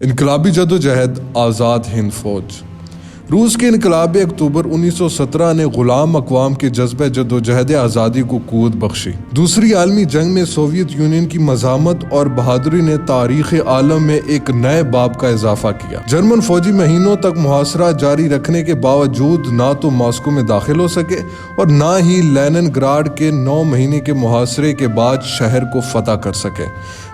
انقلابی جدوجہد آزاد ہند فوج۔ روس کے انقلاب اکتوبر 1917 نے غلام اقوام کے جذبہ جدوجہد آزادی کو قوت بخشی۔ دوسری عالمی جنگ میں سوویت یونین کی مزاحمت اور بہادری نے تاریخ عالم میں ایک نئے باب کا اضافہ کیا۔ جرمن فوجی مہینوں تک محاصرہ جاری رکھنے کے باوجود نہ تو ماسکو میں داخل ہو سکے اور نہ ہی لینن گراڈ کے 9 مہینے کے محاصرے کے بعد شہر کو فتح کر سکے۔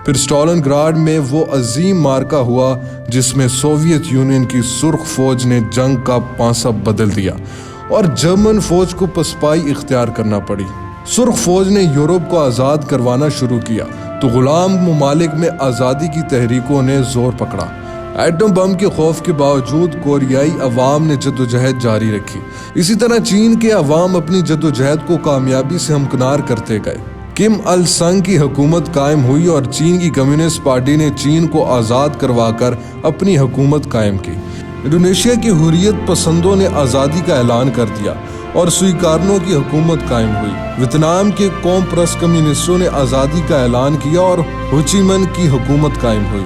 پھر اسٹالن گراڈ میں وہ عظیم مارکا ہوا جس میں سوویت یونین کی سرخ فوج نے جنگ کا پانسا بدل دیا اور جرمن فوج کو پسپائی اختیار کرنا پڑی۔ سرخ فوج نے یورپ کو آزاد کروانا شروع کیا تو غلام ممالک میں آزادی کی تحریکوں نے زور پکڑا۔ ایٹم بم کے خوف کے باوجود کوریائی عوام نے جدوجہد جاری رکھی۔ اسی طرح چین کے عوام اپنی جدوجہد کو کامیابی سے ہمکنار کرتے گئے۔ کم ال سنگ کی حکومت قائم ہوئی اور چین کی کمیونسٹ پارٹی نے چین کو آزاد کروا کر اپنی حکومت قائم کی۔ انڈونیشیا کی حریت پسندوں نے آزادی کا اعلان کر دیا اور سویکارنو کی حکومت قائم ہوئی۔ ویتنام کے قوم پرست کمیونسٹوں نے آزادی کا اعلان کیا اور ہوچیمن کی حکومت قائم ہوئی۔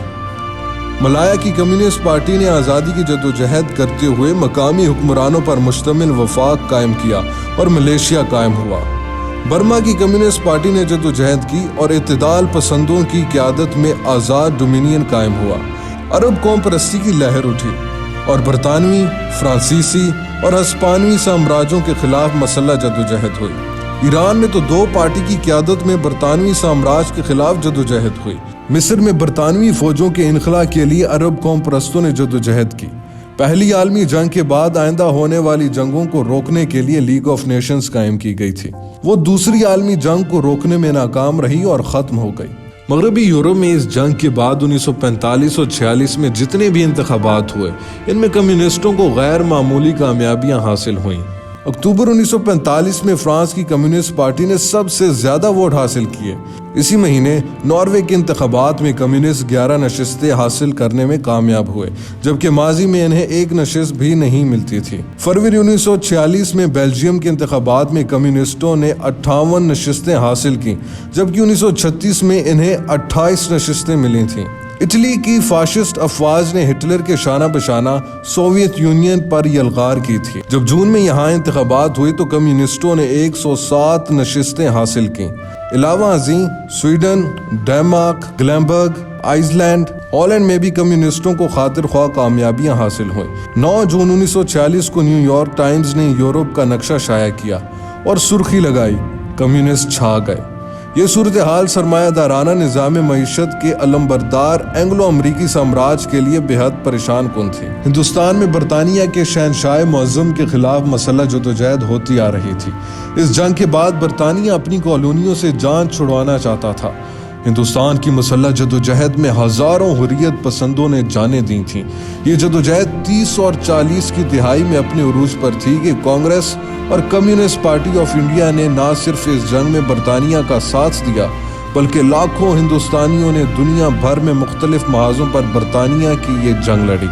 ملایا کی کمیونسٹ پارٹی نے آزادی کی جدوجہد کرتے ہوئے مقامی حکمرانوں پر مشتمل وفاق قائم کیا اور ملیشیا قائم ہوا۔ برما کی کمیونسٹ پارٹی نے جدوجہد کی اور اعتدال پسندوں کی قیادت میں آزاد ڈومینین قائم ہوا۔ عرب قوم پرستی کی لہر اٹھی اور برطانوی، فرانسیسی اور ہسپانوی سامراجوں کے خلاف مسلح جدوجہد ہوئی۔ ایران میں تو 2 پارٹی کی قیادت میں برطانوی سامراج کے خلاف جدوجہد ہوئی۔ مصر میں برطانوی فوجوں کے انخلا کے لیے عرب قوم پرستوں نے جدوجہد کی۔ پہلی عالمی جنگ کے بعد آئندہ ہونے والی جنگوں کو روکنے کے لیے لیگ آف نیشنز قائم کی گئی تھی۔ وہ دوسری عالمی جنگ کو روکنے میں ناکام رہی اور ختم ہو گئی۔ مغربی یورپ میں اس جنگ کے بعد 1945 اور 46 میں جتنے بھی انتخابات ہوئے ان میں کمیونسٹوں کو غیر معمولی کامیابیاں حاصل ہوئیں۔ اکتوبر 1945 میں فرانس کی کمیونسٹ پارٹی نے سب سے زیادہ ووٹ حاصل کیے۔ اسی مہینے ناروے کے انتخابات میں کمیونسٹ 11 نشستیں حاصل کرنے میں کامیاب ہوئے، جبکہ ماضی میں انہیں 1 نشست بھی نہیں ملتی تھی۔ فروری 1946 میں بیلجیم کے انتخابات میں کمیونسٹوں نے 58 نشستیں حاصل کی، جبکہ 1936 میں انہیں 28 نشستیں ملی تھیں۔ اٹلی کی فاشسٹ افواج نے ہٹلر کے شانہ بشانہ سوویت یونین پر یلغار کی تھی۔ جب جون میں یہاں انتخابات ہوئے تو کمیونسٹوں نے 107 نشستیں حاصل کیں۔ علاوہ ازیں سویڈن، ڈنمارک، گلمبرگ، آئس لینڈ، ہالینڈ میں بھی کمیونسٹوں کو خاطر خواہ کامیابیاں حاصل ہوئیں۔ 9 جون 1946 کو نیو یارک ٹائمز نے یورپ کا نقشہ شائع کیا اور سرخی لگائی، کمیونسٹ چھا گئے۔ یہ صورتحال سرمایہ دارانہ نظام معیشت کے علمبردار اینگلو امریکی سامراج کے لیے بے حد پریشان کن تھی۔ ہندوستان میں برطانیہ کے شہنشاہ معظم کے خلاف مسلح جدوجہد ہوتی آ رہی تھی۔ اس جنگ کے بعد برطانیہ اپنی کالونیوں سے جان چھڑوانا چاہتا تھا۔ ہندوستان کی مسلح جدوجہد میں ہزاروں حریت پسندوں نے جانیں دی تھیں۔ یہ جدوجہد 30 اور 40 کی دہائی میں اپنے عروج پر تھی کہ کانگریس اور کمیونسٹ پارٹی آف انڈیا نے نہ صرف اس جنگ میں برطانیہ کا ساتھ دیا بلکہ لاکھوں ہندوستانیوں نے دنیا بھر میں مختلف محاذوں پر برطانیہ کی یہ جنگ لڑی۔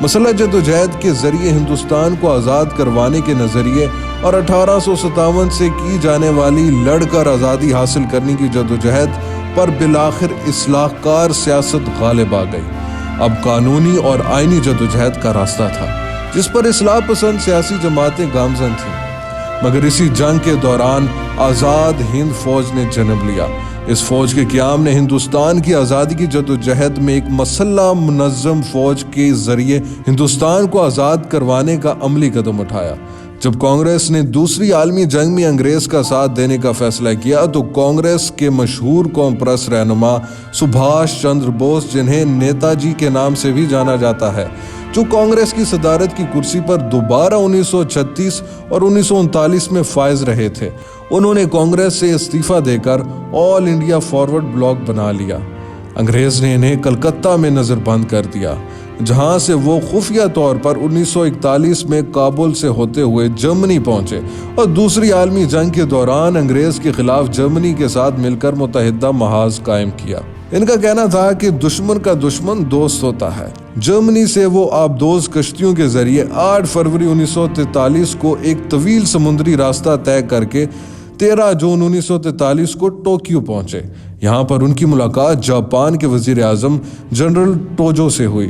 مسلح جدوجہد کے ذریعے ہندوستان کو آزاد کروانے کے نظریے اور 1857 سے کی جانے والی لڑ کر آزادی حاصل کرنے کی جدوجہد پر بالآخر اصلاح کار سیاست غالب آ گئی۔ اب قانونی اور آئینی جدوجہد کا راستہ تھا جس پر اصلاح پسند سیاسی جماعتیں گامزن تھیں، مگر اسی جنگ کے دوران آزاد ہند فوج نے جنم لیا۔ اس فوج کے قیام نے ہندوستان کی آزادی کی جدوجہد میں ایک مسلح منظم فوج کے ذریعے ہندوستان کو آزاد کروانے کا عملی قدم اٹھایا۔ جب کانگریس نے دوسری عالمی جنگ میں انگریز کا ساتھ دینے کا فیصلہ کیا تو کانگریس کے مشہور قوم پرست رہنما سبھاش چندر بوس، جنہیں نیتا جی کے نام سے بھی جانا جاتا ہے، جو کانگریس کی صدارت کی کرسی پر دوبارہ 1936 اور 1939 میں فائز رہے تھے، انہوں نے کانگریس سے استعفیٰ دے کر آل انڈیا فارورڈ بلاک بنا لیا۔ انگریز نے انہیں کلکتہ میں نظر بند کر دیا، جہاں سے وہ خفیہ طور پر 1941 میں کابل سے ہوتے ہوئے جرمنی پہنچے اور دوسری عالمی جنگ کے دوران انگریز کے خلاف جرمنی کے ساتھ مل کر متحدہ محاذ قائم کیا۔ ان کا کہنا تھا کہ دشمن کا دشمن دوست ہوتا ہے۔ جرمنی سے وہ آبدوز کشتیوں کے ذریعے 8 فروری 1943 کو ایک طویل سمندری راستہ طے کر کے 13 جون 1943 کو ٹوکیو پہنچے۔ یہاں پر ان کی ملاقات جاپان کے وزیر اعظم جنرل ٹوجو سے ہوئی۔